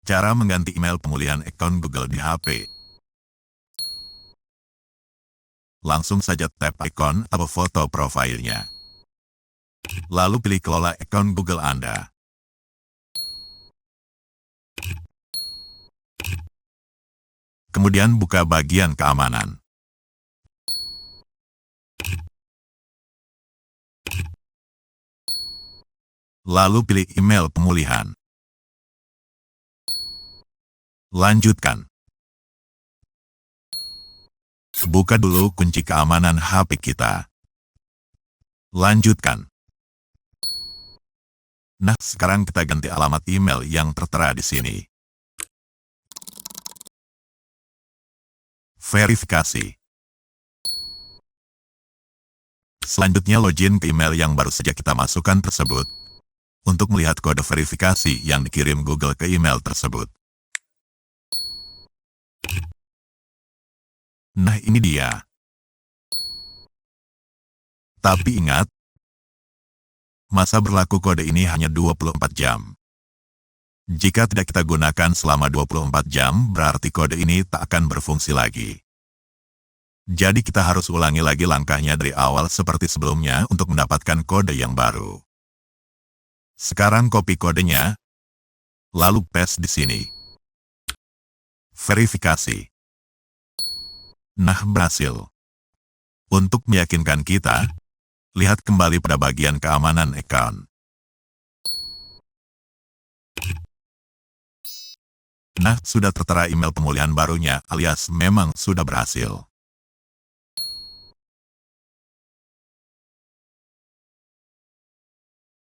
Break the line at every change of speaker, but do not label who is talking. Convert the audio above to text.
Cara mengganti email pemulihan akun Google di HP. Langsung saja tap ikon atau foto profilnya. Lalu pilih kelola akun Google Anda. Kemudian buka bagian keamanan. Lalu pilih email pemulihan. Lanjutkan. Buka dulu kunci keamanan HP kita. Lanjutkan. Nah, sekarang kita ganti alamat email yang tertera di sini. Verifikasi. Selanjutnya login ke email yang baru saja kita masukkan tersebut untuk melihat kode verifikasi yang dikirim Google ke email tersebut. Nah, ini dia. Tapi ingat, masa berlaku kode ini hanya 24 jam. Jika tidak kita gunakan selama 24 jam, berarti kode ini tak akan berfungsi lagi. Jadi kita harus ulangi lagi langkahnya dari awal seperti sebelumnya untuk mendapatkan kode yang baru. Sekarang copy kodenya, lalu paste di sini. Verifikasi. Nah, berhasil. Untuk meyakinkan kita, lihat kembali pada bagian keamanan akun. Nah, sudah tertera email pemulihan barunya alias memang sudah berhasil.